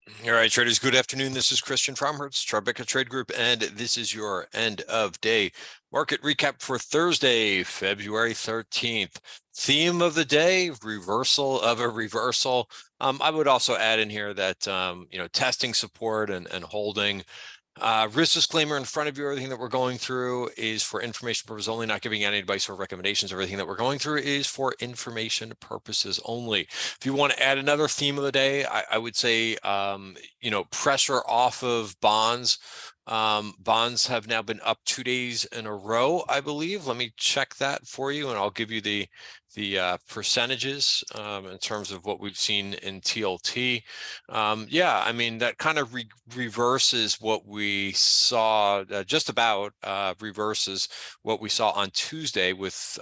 All right, traders, good afternoon. This is Christian from Hertz, Tribeca Trade Group, and this is your end of day market recap for Thursday, February 13th. Theme of the day, reversal of a reversal. I would also add in here that, testing support and holding. Risk disclaimer in front of you. Everything that we're going through is for information purposes only, not giving any advice or recommendations. Everything that we're going through is for information purposes only. If you want to add another theme of the day, I would say, pressure off of bonds. Bonds have now been up 2 days in a row, I believe. Let me check that for you, and I'll give you the percentages in terms of what we've seen in TLT. Yeah, I mean, that kind of reverses what we saw, just about reverses what we saw on Tuesday with,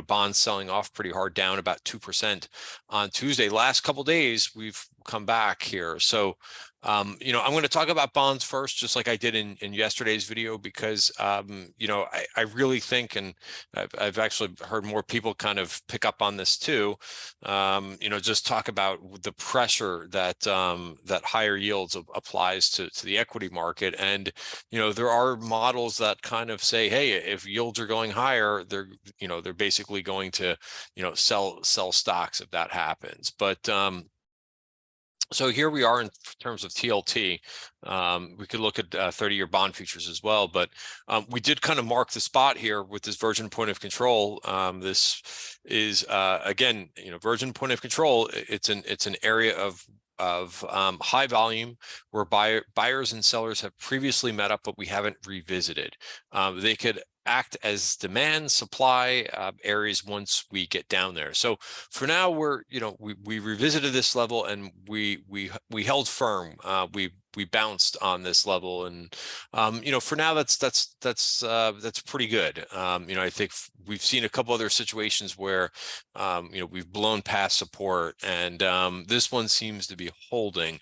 bonds selling off pretty hard, down about 2% on Tuesday. Last couple days, we've come back here. So, I'm going to talk about bonds first, just like I did in yesterday's video, because, I really think, and I've actually heard more people kind of pick up on this too, just talk about the pressure that that higher yields applies to the equity market. And, there are models that kind of say, hey, if yields are going higher, they're basically going to, sell stocks if that happens. But, so here we are in terms of TLT. We could look at 30-year bond futures as well, but we did kind of mark the spot here with this virgin point of control. This is again, virgin point of control. It's an area of high volume where buyers and sellers have previously met up, but we haven't revisited. They could act as demand supply areas once we get down there. So for now, we revisited this level, and we held firm. We bounced on this level, and for now that's pretty good. I think we've seen a couple other situations where we've blown past support, and this one seems to be holding.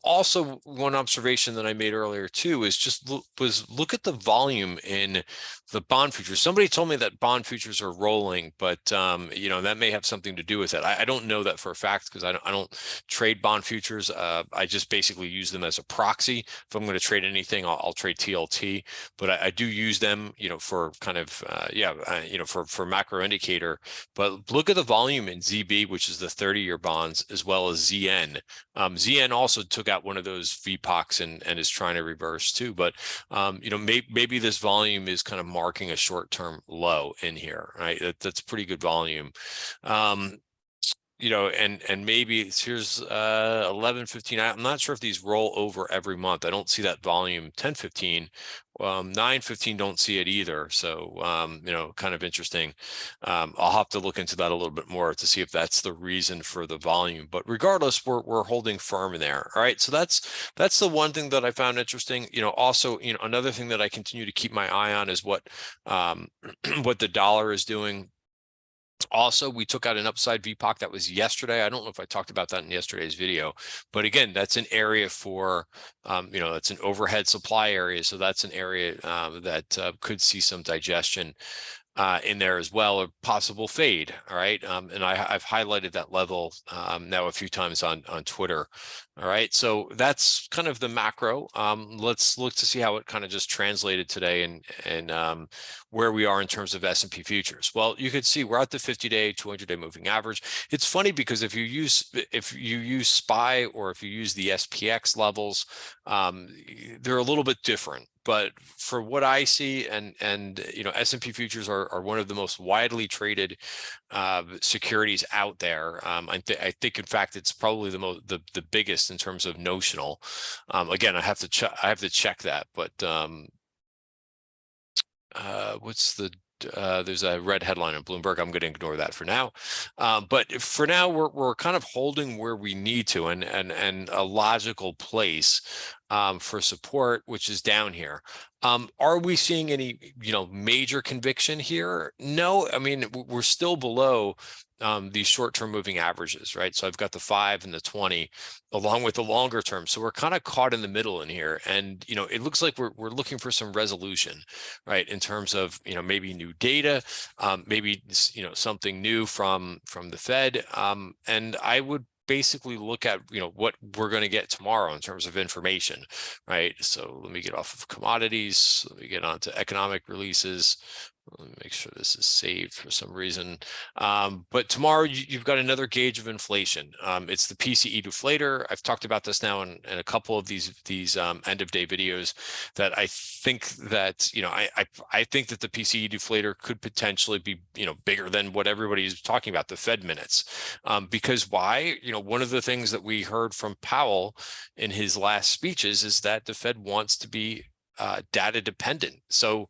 Also, one observation that I made earlier too is just look at the volume in the bond futures. Somebody told me that bond futures are rolling, but that may have something to do with it. I don't know that for a fact, because I don't trade bond futures. I just basically use them as a proxy. If I'm going to trade anything, I'll trade TLT, but I do use them, for kind of for macro indicator. But look at the volume in ZB, which is the 30-year bonds, as well as ZN. ZN also took out one of those VPOCs and is trying to reverse too. But maybe this volume is kind of marking a short-term low in here, right? That's pretty good volume. And maybe here's 11.15. I'm not sure if these roll over every month. I don't see that volume. 10.15, 9.15, don't see it either. So kind of interesting. I'll have to look into that a little bit more to see if that's the reason for the volume. But regardless, we're holding firm in there. All right. So that's the one thing that I found interesting. Also, another thing that I continue to keep my eye on is what what the dollar is doing. Also, we took out an upside VPOC that was yesterday. I don't know if I talked about that in yesterday's video, but again, that's an area for, that's an overhead supply area. So that's an area that could see some digestion in there as well, or possible fade. All right. And I've highlighted that level now a few times on Twitter. All right. So that's kind of the macro. Let's look to see how it kind of just translated today and where we are in terms of S&P futures. Well, you could see we're at the 50-day, 200-day moving average. It's funny because if you use SPY or if you use the SPX levels, they're a little bit different. But for what I see, and S&P futures are one of the most widely traded securities out there. I think in fact it's probably the biggest in terms of notional. Again, I have to check that, but what's the there's a red headline on Bloomberg. I'm going to ignore that for now. But for now, we're kind of holding where we need to, and a logical place for support, which is down here. Are we seeing any major conviction here? No, I mean, we're still below these short-term moving averages, right? So I've got the 5 and the 20 along with the longer term. So we're kind of caught in the middle in here. And, it looks like we're looking for some resolution, right? In terms of, maybe new data, maybe, something new from the Fed. And I would basically look at, what we're going to get tomorrow in terms of information, right? So let me get off of commodities. Let me get on to economic releases. Let me make sure this is saved for some reason. But tomorrow you've got another gauge of inflation. It's the PCE deflator. I've talked about this now in a couple of these end of day videos, that I think that, I think that the PCE deflator could potentially be, bigger than what everybody's talking about, the Fed minutes. Because why? One of the things that we heard from Powell in his last speeches is that the Fed wants to be data dependent. So,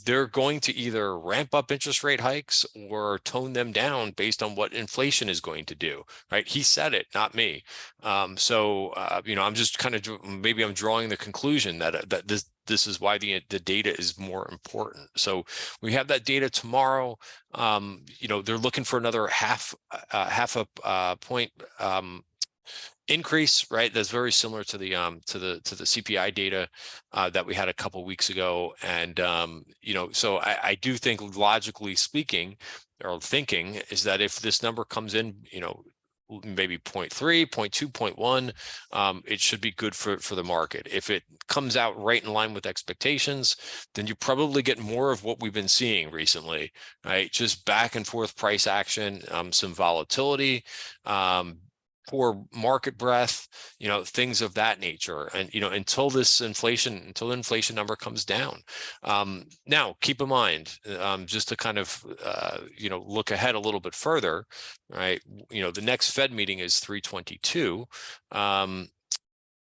they're going to either ramp up interest rate hikes or tone them down based on what inflation is going to do, right? He said it, not me. I'm just kind of, maybe I'm drawing the conclusion that this is why the data is more important. So we have that data tomorrow. They're looking for another half a point increase, right? That's very similar to the CPI data that we had a couple weeks ago. And so I do think, logically speaking, or thinking, is that if this number comes in, maybe 0.3, 0.2, 0.1, it should be good for the market. If it comes out right in line with expectations, then you probably get more of what we've been seeing recently, right? Just back and forth price action, some volatility, poor market breadth, things of that nature. And, until the inflation number comes down. Now, keep in mind, just to kind of, look ahead a little bit further, right? The next Fed meeting is 3/22.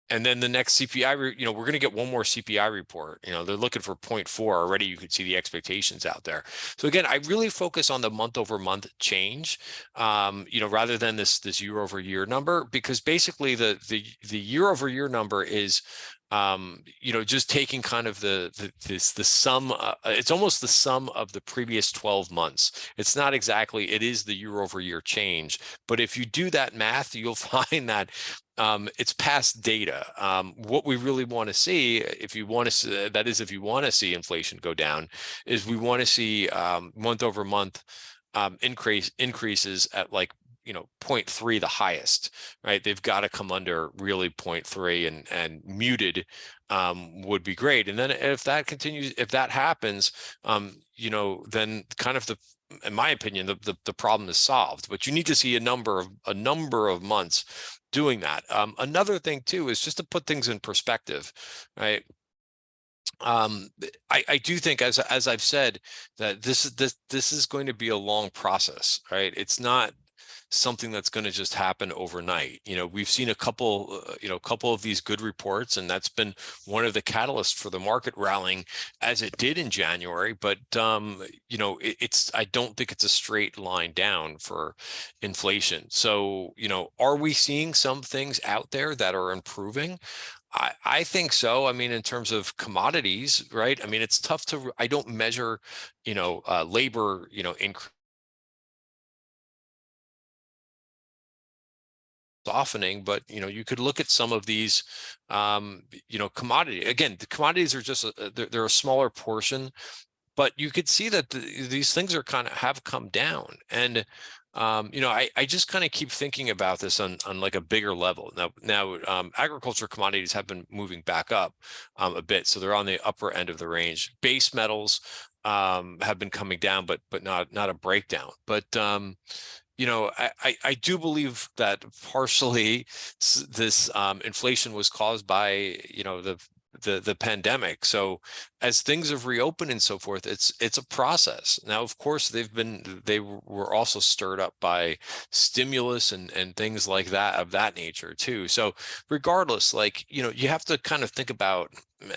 And then the next CPI, we're going to get one more CPI report. They're looking for 0.4 already. You could see the expectations out there. So again, I really focus on the month over month change, rather than this year over year number, because basically the year over year number is, just taking kind of the sum. It's almost the sum of the previous 12 months. It's not exactly. It is the year over year change. But if you do that math, you'll find that it's past data. What we really want to see, if you want to see inflation go down, is we want to see month over month increases at like 0.3, the highest, right? They've got to come under really 0.3, and muted would be great. And then if that continues, if that happens, then kind of in my opinion, the problem is solved. But you need to see a number of months doing that. Another thing too is just to put things in perspective, right? I do think, as I've said, that this is going to be a long process, right? It's not something that's going to just happen overnight. We've seen a couple of these good reports, and that's been one of the catalysts for the market rallying as it did in January. But I don't think it's a straight line down for inflation. So are we seeing some things out there that are improving? I think so. I mean, in terms of commodities, right? I mean, it's tough to. I don't measure, labor, increase softening, but you could look at some of these commodity. Again, the commodities are just they're a smaller portion, but you could see that these things are have come down. And I just kind of keep thinking about this on like a bigger level. Now agriculture commodities have been moving back up a bit, so they're on the upper end of the range. Base metals have been coming down, but not a breakdown. But I do believe that partially this inflation was caused by the pandemic. So as things have reopened and so forth, it's a process. Now, of course, they were also stirred up by stimulus and things like that, of that nature too. So regardless, you have to kind of think about,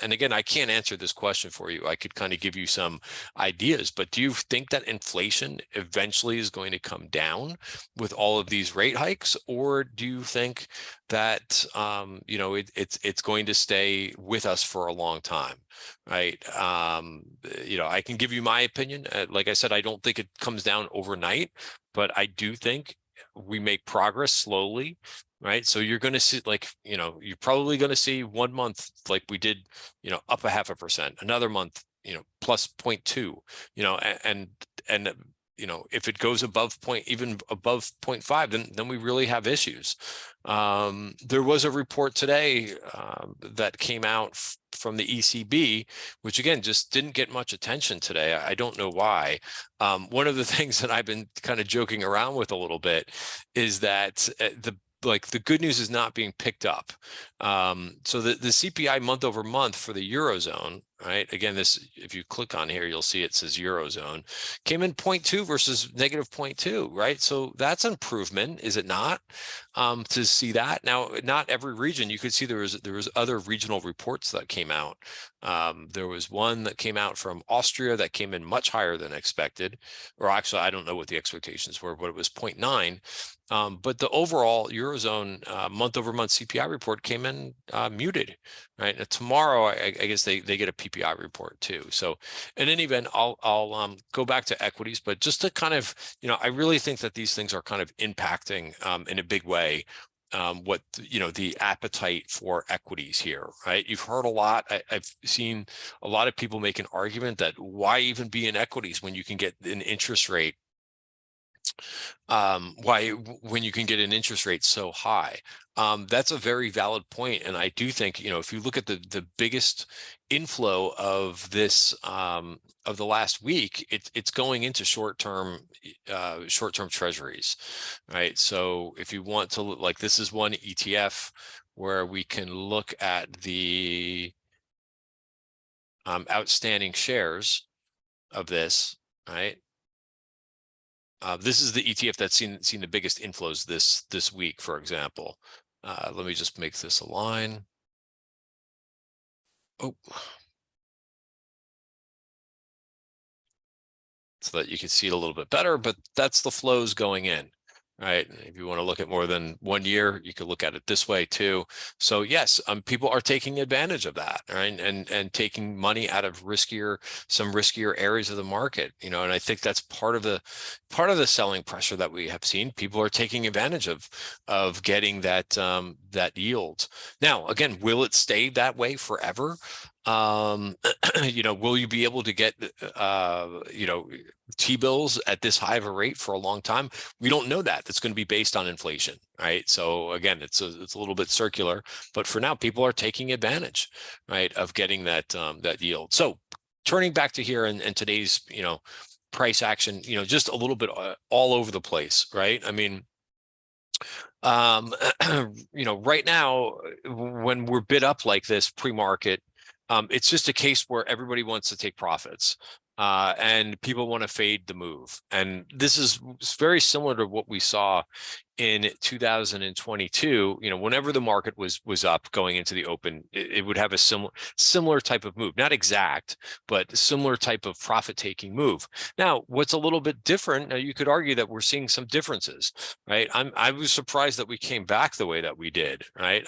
and again, I can't answer this question for you. I could kind of give you some ideas, but do you think that inflation eventually is going to come down with all of these rate hikes, or do you think that it's going to stay with us for a long time, right? I can give you my opinion. Like I said, I don't think it comes down overnight, but I do think we make progress slowly, right? So you're going to see, you're probably going to see 1 month like we did, up 0.5%, another month, plus 0.2, and if it goes above even above 0.5, then we really have issues. There was a report today that came out from the ECB, which again just didn't get much attention today. I don't know why. One of the things that I've been kind of joking around with a little bit is that the good news is not being picked up. So the CPI month over month for the Eurozone, right? Again, this, if you click on here, you'll see it says Eurozone, came in 0.2 versus negative 0.2, right? So that's an improvement, is it not? To see that. Now, not every region, you could see there was other regional reports that came out. There was one that came out from Austria that came in much higher than expected, or actually, I don't know what the expectations were, but it was 0.9. But the overall Eurozone month over month CPI report came in muted, right? Now, tomorrow, I guess they get a PPI report too. So in any event, I'll go back to equities, but just to kind of, I really think that these things are kind of impacting in a big way what the appetite for equities here, right? You've heard a lot. I've seen a lot of people make an argument that why even be in equities when you can get an interest rate when you can get an interest rate so high. That's a very valid point, and I do think if you look at the biggest inflow of this of the last week, it's going into short-term treasuries, right? So if you want to look, like, this is one ETF where we can look at the outstanding shares of this, right? This is the ETF that's seen the biggest inflows this week, for example. Let me just make this a line. Oh, so that you can see it a little bit better, but that's the flows going in, right? If you want to look at more than 1 year, you could look at it this way too. So yes, people are taking advantage of that, right? And taking money out of some riskier areas of the market, and I think that's part of the selling pressure that we have seen. People are taking advantage of getting that yield. Now, again, will it stay that way forever? Will you be able to get T-bills at this high of a rate for a long time? We don't know that. That's going to be based on inflation, right? So again, it's a little bit circular, but for now, people are taking advantage, right, of getting that yield. So turning back to here and today's price action, just a little bit all over the place, right? I mean, right now, when we're bid up like this pre-market, it's just a case where everybody wants to take profits and people want to fade the move. And this is very similar to what we saw in 2022. Whenever the market was up going into the open, it would have a similar type of move, not exact, but similar type of profit-taking move. Now, what's a little bit different, now you could argue that we're seeing some differences, right? I was surprised that we came back the way that we did, right?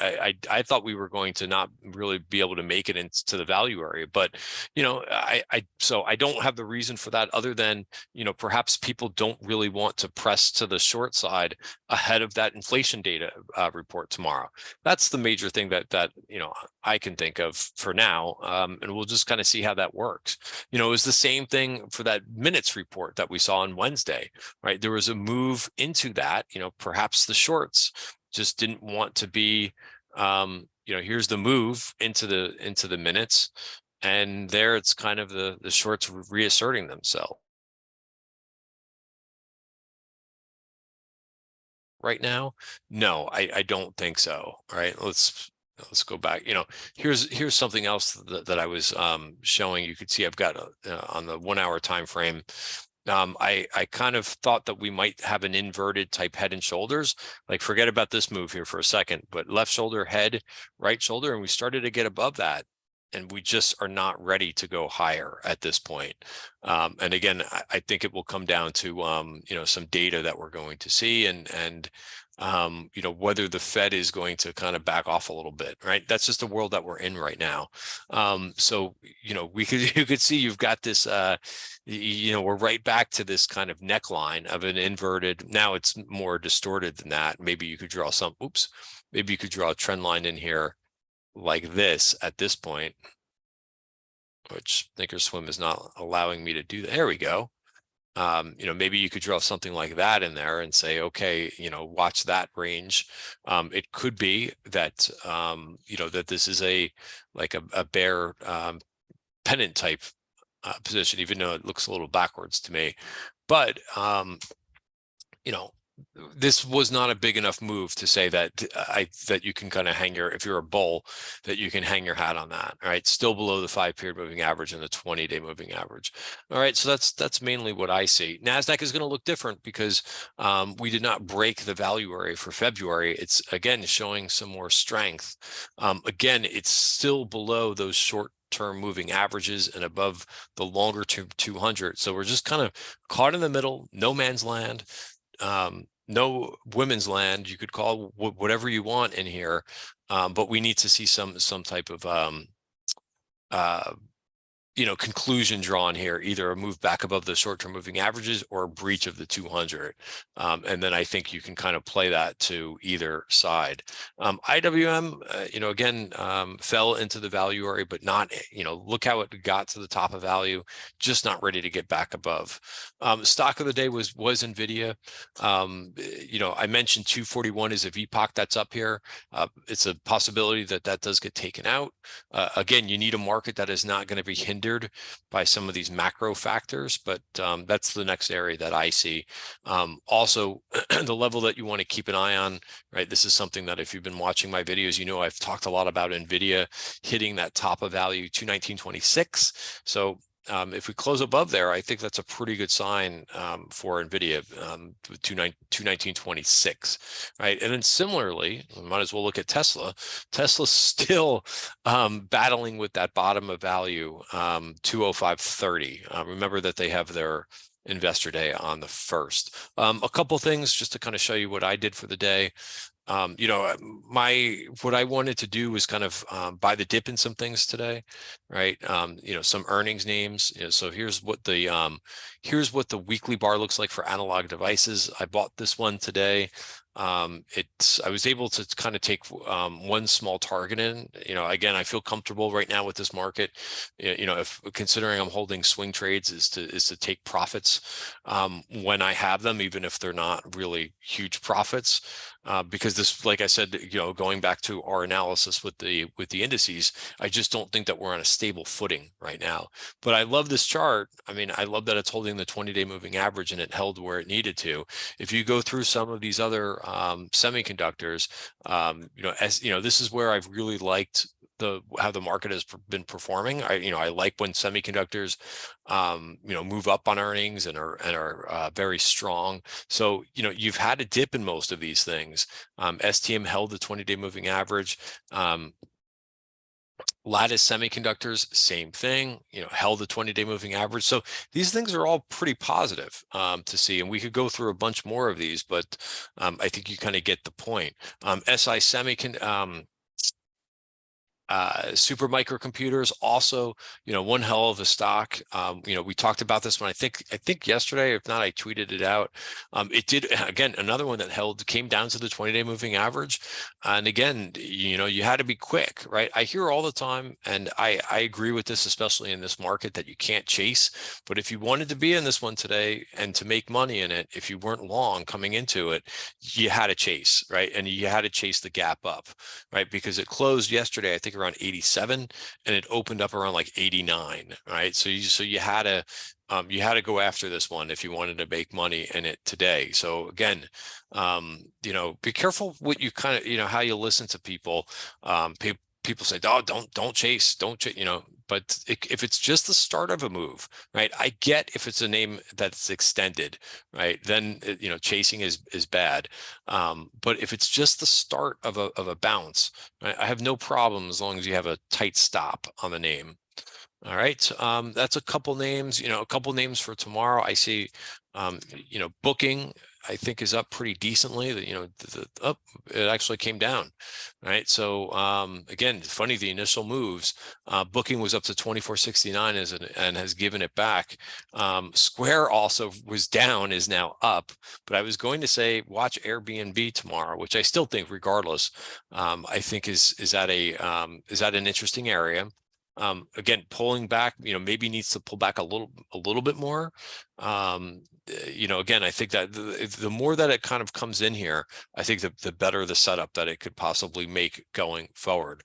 I thought we were going to not really be able to make it into the value area, but so I don't have the reason for that other than perhaps people don't really want to press to the short side ahead of that inflation data report tomorrow. That's the major thing that I can think of for now, and we'll just kind of see how that works. It was the same thing for that minutes report that we saw on Wednesday, right? There was a move into that. Perhaps the shorts just didn't want to be. Here's the move into the minutes, and there it's kind of the shorts reasserting themselves. Right now, no, I don't think so. All right, let's go back. Here's something else that I was showing. You could see I've got on the 1 hour time frame. I kind of thought that we might have an inverted type head and shoulders. Like, forget about this move here for a second, but left shoulder, head, right shoulder, and we started to get above that. And we just are not ready to go higher at this point. And again, I think it will come down to some data that we're going to see, and whether the Fed is going to kind of back off a little bit, right? That's just the world that we're in right now. So you could see you've got this. We're right back to this kind of neckline of an inverted. Now it's more distorted than that. Maybe you could draw maybe you could draw a trend line in here like this at this point, which Thinkorswim is not allowing me to do. There we go. maybe you could draw something like that in there and say, okay, watch that range. It could be that, that this is like a bear pennant type position, even though it looks a little backwards to me. But, this was not a big enough move to say that that you can kind of hang if you're a bull, that you can hang your hat on that. All right, still below the 5-period moving average and the 20-day moving average. All right, so that's mainly what I see. NASDAQ is going to look different because we did not break the value area for February. It's again showing some more strength. Again, it's still below those short-term moving averages and above the longer term 200. So we're just kind of caught in the middle, no man's land. No women's land, you could call whatever you want in here, but we need to see some type of conclusion drawn here, either a move back above the short-term moving averages or a breach of the 200. And then I think you can kind of play that to either side. IWM, again, fell into the value area, but not, look how it got to the top of value, just not ready to get back above. Stock of the day was NVIDIA. I mentioned 241 is a VPOC that's up here. It's a possibility that does get taken out. Again, you need a market that is not going to be hindered by some of these macro factors, but that's the next area that I see. Also, the level that you want to keep an eye on, right? This is something that if you've been watching my videos, I've talked a lot about NVIDIA hitting that top of value 219.26. So if we close above there, I think that's a pretty good sign for NVIDIA, 219.26, right? And then similarly, we might as well look at Tesla. Tesla's still battling with that bottom of value, 205.30. Remember that they have their investor day on the 1st. A couple things just to kind of show you what I did for the day. What I wanted to do was kind of buy the dip in some things today, right? Some earnings names. So here's what the weekly bar looks like for analog devices. I bought this one today. I was able to kind of take one small target in. Again, I feel comfortable right now with this market. If considering I'm holding swing trades is to take profits when I have them, even if they're not really huge profits. Because this, like I said, going back to our analysis with the indices, I just don't think that we're on a stable footing right now. But I love this chart. I mean, I love that it's holding the 20-day moving average and it held where it needed to. If you go through some of these other semiconductors, this is where I've really liked how the market has been performing. I like when semiconductors move up on earnings and are very strong. So you've had a dip in most of these things. STM held the 20-day moving average. Lattice Semiconductors, same thing, held the 20-day moving average. So these things are all pretty positive to see, and we could go through a bunch more of these, but I think you kind of get the point. SI Semiconductor, Super Microcomputers, also, one hell of a stock. We talked about this one, I think yesterday, if not, I tweeted it out. It did, again, another one that came down to the 20-day moving average. And again, you had to be quick, right? I hear all the time, and I agree with this, especially in this market, that you can't chase. But if you wanted to be in this one today and to make money in it, if you weren't long coming into it, you had to chase, right? And you had to chase the gap up, right? Because it closed yesterday, I think around 87, and it opened up around like 89, right? So you had to go after this one if you wanted to make money in it today. So again, be careful what you kind of, how you listen to people. People say, oh, don't chase, but if it's just the start of a move, right? I get if it's a name that's extended, right? Then, chasing is bad. But if it's just the start of a bounce, right? I have no problem as long as you have a tight stop on the name. All right. That's a couple names, a couple names for tomorrow. I see, Booking, I think, is up pretty decently. It actually came down, right? So again, funny, the initial moves, Booking was up to 24.69 and has given it back. Square also was down, is now up. But I was going to say watch Airbnb tomorrow, which I still think, regardless, I think is at an interesting area. Again, pulling back, maybe needs to pull back a little bit more. Again, I think that the more that it kind of comes in here, I think the better the setup that it could possibly make going forward.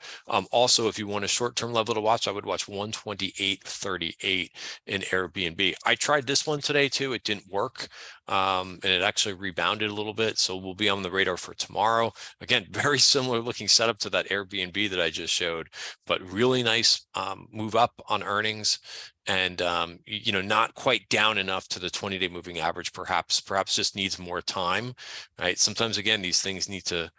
Also, if you want a short-term level to watch, I would watch 128.38 in Airbnb. I tried this one today too. It didn't work. And it actually rebounded a little bit. So we'll be on the radar for tomorrow. Again, very similar looking setup to that Airbnb that I just showed, but really nice move up on earnings, and not quite down enough to the 20-day moving average. Perhaps just needs more time, right? Sometimes, again, these things need to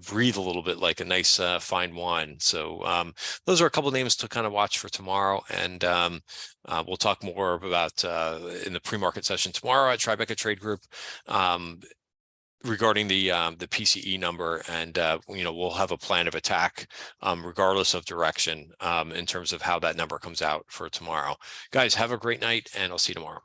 breathe a little bit like a nice fine wine. So those are a couple of names to kind of watch for tomorrow, and we'll talk more about in the pre-market session tomorrow at Tribeca Trade Group regarding the PCE number, and we'll have a plan of attack regardless of direction in terms of how that number comes out for tomorrow. Guys, have a great night, and I'll see you tomorrow.